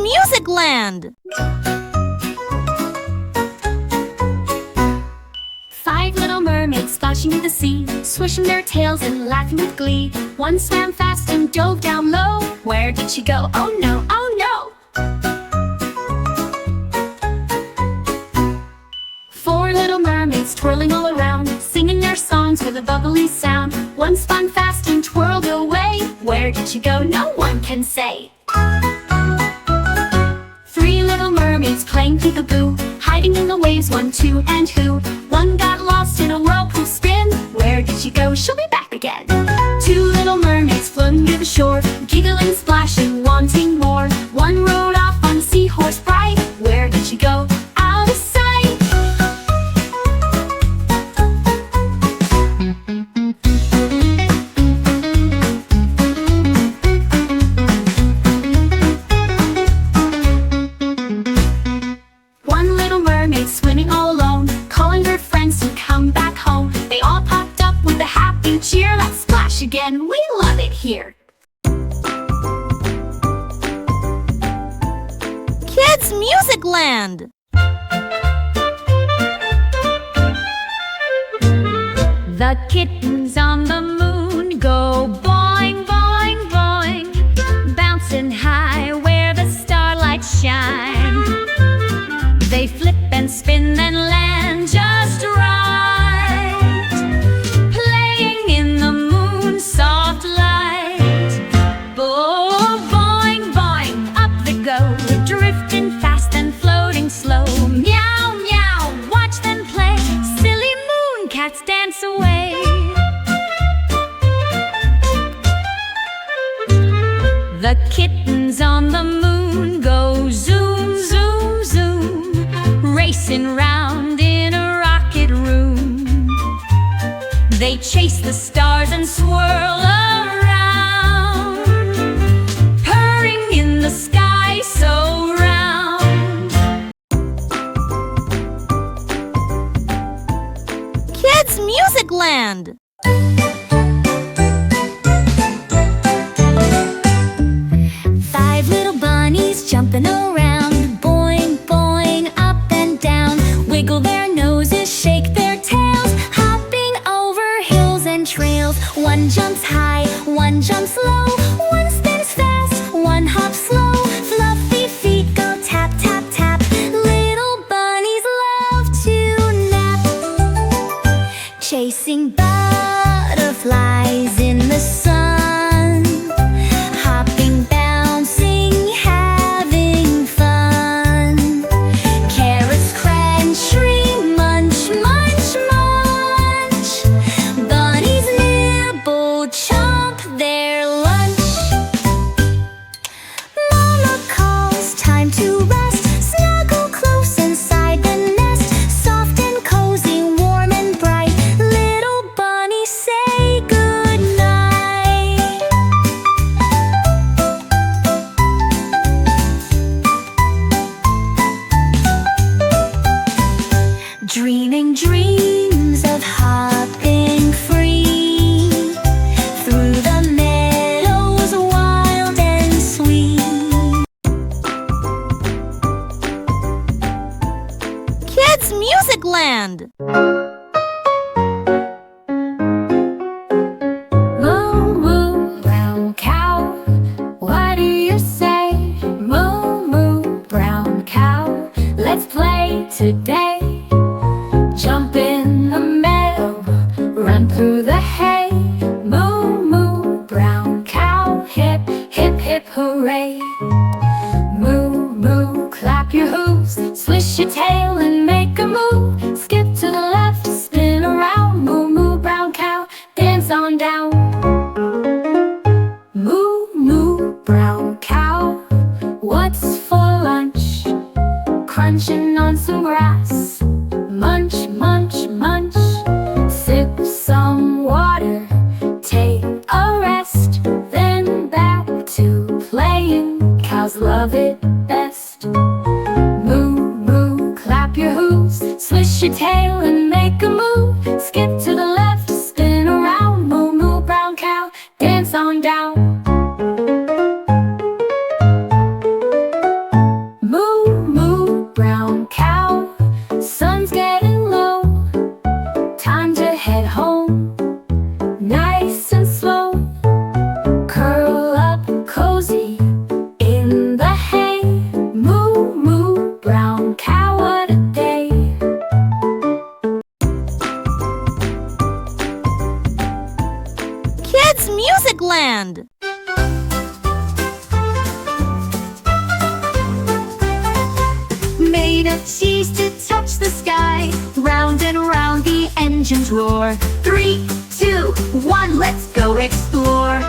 Music Land! Five little mermaids splashing in the sea, swishing their tails and laughing with glee. One swam fast and dove down low. Where did she go? Oh no, oh no! Four little mermaids twirling all around, singing their songs with a bubbly sound. One spun fast and twirled away. Where did she go? No one can say. Three little mermaids playing peekaboo, hiding in the waves, one, two, and who? One got lost in a whirlpool spin. Where did she go? She'll be back again. Two little mermaids floating near the shore, giggling, splashing, wanting more. One rode off on a seahorse bright. Where did she go? Out of sight. One little mermaid swimming all alone, calling her friends to come back home. They all popped up with a happy cheer. Let's splash again, we love it here. Kids Music Land! The kittens on the moon go boing, boing, boing, bouncing high where the starlight shine. They flip and spin and land just right, playing in the moon's soft light. Boing, boing, up they go, drifting fast and floating slow. Meow, meow, watch them play, silly moon cats dance away. The kittens on the moon go zoom, zoom, zoom, racing round in a rocket room. They chase the stars and swirl around, purring in the sky so round. Kids Music Land! Five little bunnies jumping around, boing, boing, up and down. Wiggle their noses, shake their tails, hopping over hills and trails. One jumps high, one jumps low, one spins fast, one hops slow. Fluffy feet go tap, tap, tap. Little bunnies love to nap, chasing butterflies in the sun, hopping, bouncing, having fun. Carrots crunchy, munch, munch, munch. Bunnies nibble, chomp their lunch. Mama calls, time to rest. Snuggle close inside the nest, soft and cozy, warm and bright. Little bunnies say goodnight. Dreaming dreams of hopping free through the meadows wild and sweet. Kids Music Land! Moo, moo, brown cow, what do you say? Moo, moo, brown cow, let's play today. Jump in the meadow, run through the hay. Moo, moo, brown cow, hip, hip, hip, hooray. Moo, moo, clap your hooves, swish your tail and make a move. Skip to the left, spin around. Moo, moo, brown cow, dance on down. Moo, moo, brown cow, what's for lunch? Crunching on some grass, munch, munch, munch. Sip some water, take a rest, then back to playing. Cows love it best. Moo, moo, clap your hooves, swish your tail and make a move. Skip to the left, spin around. Moo, moo, brown cow, dance on down. Music Land! Made of cheese to touch the sky, round and round the engines roar. 3, 2, 1, let's go explore.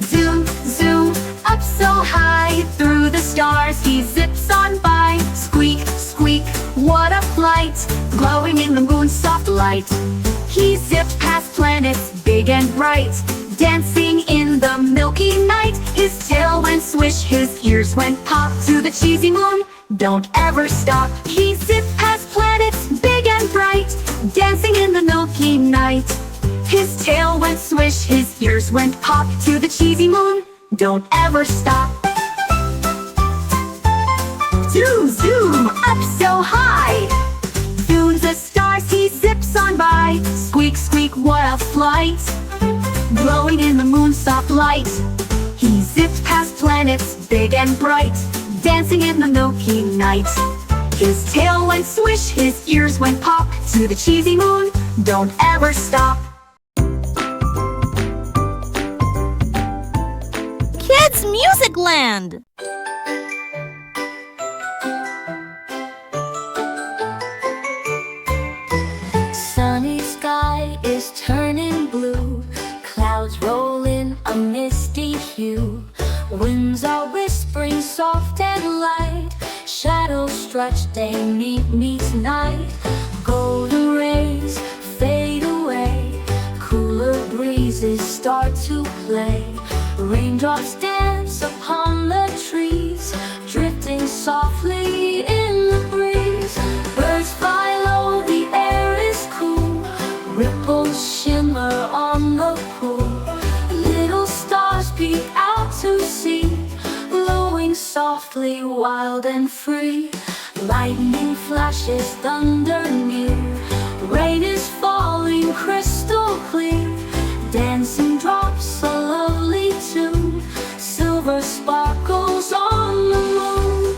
Zoom, zoom, up so high, through the stars he zips on by. Squeak, squeak, what a flight, glowing in the moon's soft light. He zipped past planets big and bright, dancing in the milky night. His tail went swish, his ears went pop, to the cheesy moon, don't ever stop. He zipped past planets big and bright, dancing in the milky night. His tail went swish, his ears went pop, to the cheesy moon, don't ever stop. Zoom, zoom, up so high, through the stars he zips on by. Squeak, squeak, what a flight, glowing in the moon's soft light. He zipped past planets big and bright, dancing in the milky night. His tail went swish, his ears went pop, to the cheesy moon, don't ever stop. Kids Music Land! Sunny sky is turning blue, clouds roll in a misty hue. Winds are whispering soft and light, shadows stretch day meets night. Golden rays fade away, cooler breezes start to play. Raindrops dance upon the trees, drifting softly in the breeze. Birds fly low, the air is cool, ripples shimmer on the pool. Little stars peek out to sea, glowing softly, wild and free. Lightning flashes, thunder near, rain is falling crystal clear. Dancing drops, a lovely tune, silver sparkles on the moon.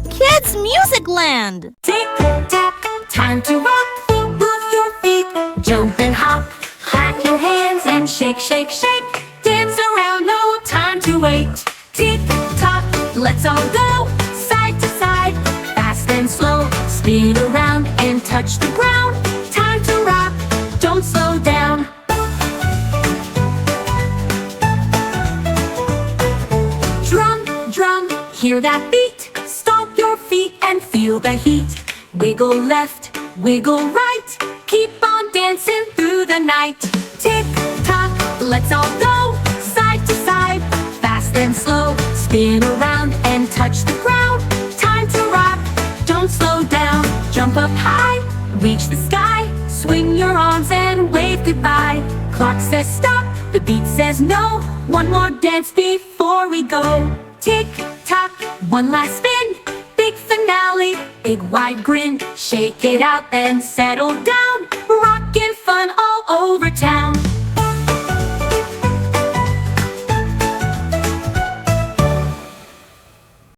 Kids Music Land! Tick-tock, time to rock, move your feet, jump and hop, clap your hands and shake, shake, shake. Dance around, no time to wait. Tick-tock, let's all go, side to side, fast and slow. Spin around and touch the ground, time to rock, don't slow down. Drum, drum, hear that beat, stomp your feet and feel the heat. Wiggle left, wiggle right, keep on dancing through the night. Tick-tock, let's all go, side to side, fast and slow. Spin around and touch the ground, time to rock, don't slow down. Jump up high, reach the sky, swing your arms and wave goodbye. Clock says stop, the beat says no, one more dance before we go. Tick-tock, one last spin, big finale, big wide grin. Shake it out and settle down, rockin' fun all over town.